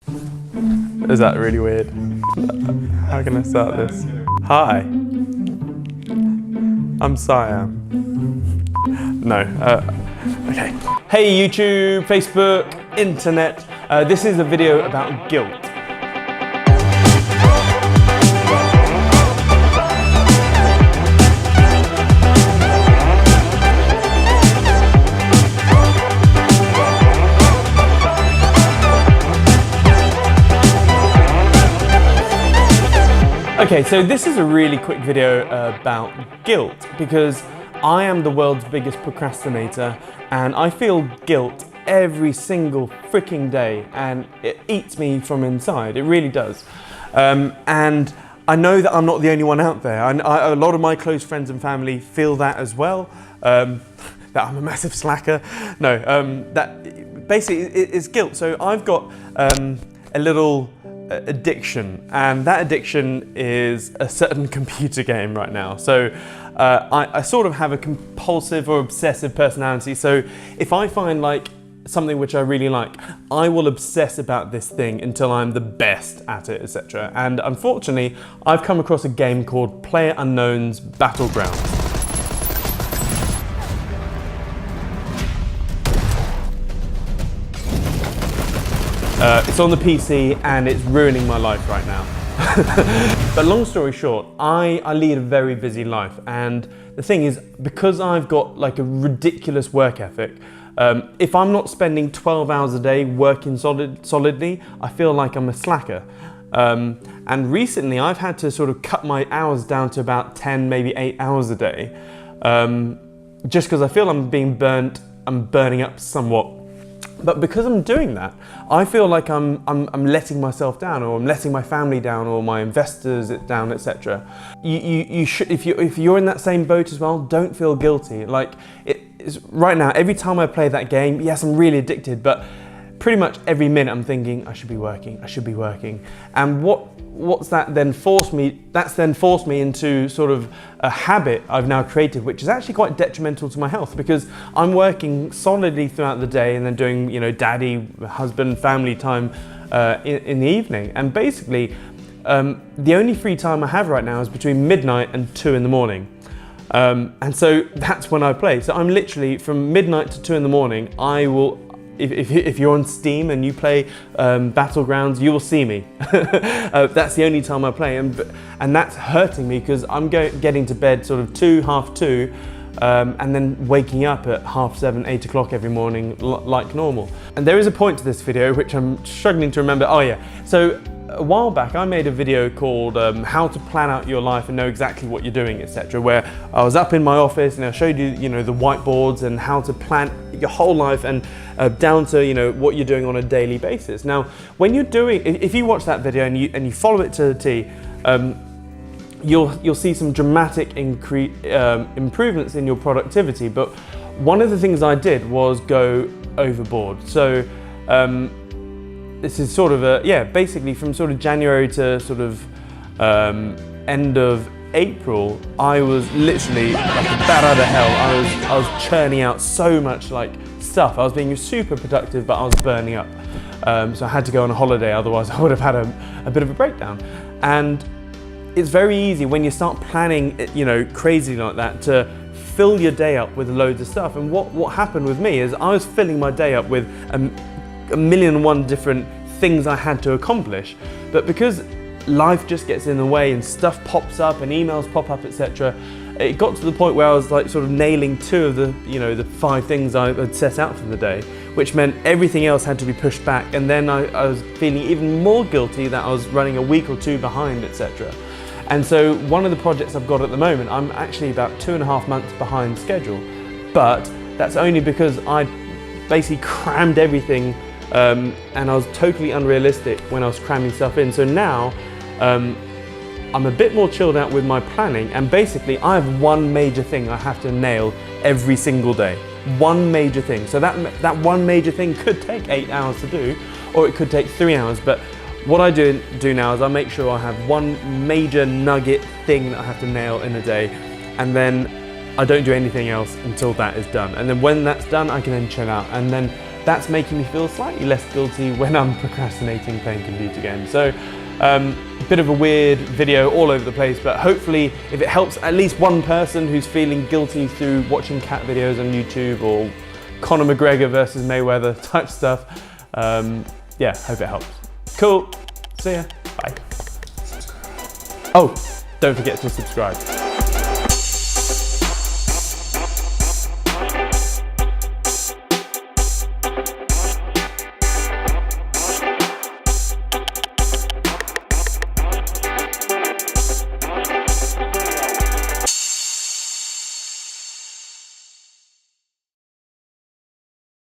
Is that really weird? How can I start this? Hi, I'm Siam. No, okay. Hey YouTube, Facebook, internet. This is a video about guilt. Okay, so this is a really quick video about guilt because I am the world's biggest procrastinator and I feel guilt every single freaking day and it eats me from inside, it really does. And I know that I'm not the only one out there. A lot of my close friends and family feel that as well, that I'm a massive slacker. No, that basically it's guilt. So I've got a little addiction, and that addiction is a certain computer game right now. So I sort of have a compulsive or obsessive personality. So if I find like something which I really like, I will obsess about this thing until I'm the best at it, etc. And unfortunately, I've come across a game called PlayerUnknown's Battlegrounds. It's on the PC and it's ruining my life right now. But long story short, I lead a very busy life, and the thing is, because I've got like a ridiculous work ethic, if I'm not spending 12 hours a day working solidly, I feel like I'm a slacker. And recently I've had to sort of cut my hours down to about 10, maybe 8 hours a day, just because I feel I'm burning up somewhat. But because I'm doing that, I feel like I'm letting myself down, or I'm letting my family down, or my investors down, etc. You should, if you're in that same boat as well, don't feel guilty. Like right now, every time I play that game, yes, I'm really addicted, but pretty much every minute I'm thinking I should be working, I should be working. And what's that then forced me? That's then forced me into sort of a habit I've now created, which is actually quite detrimental to my health, because I'm working solidly throughout the day and then doing, you know, daddy, husband, family time in the evening. And basically, the only free time I have right now is between midnight and 2 in the morning. And so that's when I play. So I'm literally from midnight to 2 in the morning, I will, if you're on Steam and you play Battlegrounds, you will see me. That's the only time I play, and that's hurting me because I'm getting to bed sort of 2, half 2, and then waking up at 7:30, 8 o'clock every morning like normal. And there is a point to this video which I'm struggling to remember. Oh yeah, so a while back I made a video called how to plan out your life and know exactly what you're doing, etc., where I was up in my office and I showed you, you know, the whiteboards and how to plan your whole life and down to, you know, what you're doing on a daily basis. Now, when you're doing, if you watch that video and you follow it to the T, you'll see some dramatic improvements in your productivity. But one of the things I did was go overboard. So this is sort of basically from sort of January to sort of end of April, I was literally like a bat out of hell. I was churning out so much like stuff. I was being super productive, but I was burning up. So I had to go on a holiday, otherwise I would have had a bit of a breakdown. And it's very easy when you start planning, you know, crazy like that, to fill your day up with loads of stuff. And what happened with me is I was filling my day up with a million and one different things I had to accomplish, but because life just gets in the way and stuff pops up and emails pop up, etc., it got to the point where I was like sort of nailing 2 of the, you know, the 5 things I had set out for the day, which meant everything else had to be pushed back. And then I was feeling even more guilty that I was running a week or 2 behind, etc. And so one of the projects I've got at the moment, I'm actually about 2.5 months behind schedule, but that's only because I basically crammed everything, and I was totally unrealistic when I was cramming stuff in. So now I'm a bit more chilled out with my planning, and basically I have one major thing I have to nail every single day. One major thing. So that one major thing could take 8 hours to do, or it could take 3 hours, but what I do now is I make sure I have one major nugget thing that I have to nail in a day, and then I don't do anything else until that is done. And then when that's done, I can then chill out. And then that's making me feel slightly less guilty when I'm procrastinating playing computer games. So, bit of a weird video all over the place, but hopefully if it helps at least one person who's feeling guilty through watching cat videos on YouTube or Conor McGregor versus Mayweather type stuff, yeah, hope it helps. Cool, see ya, bye. Oh, don't forget to subscribe.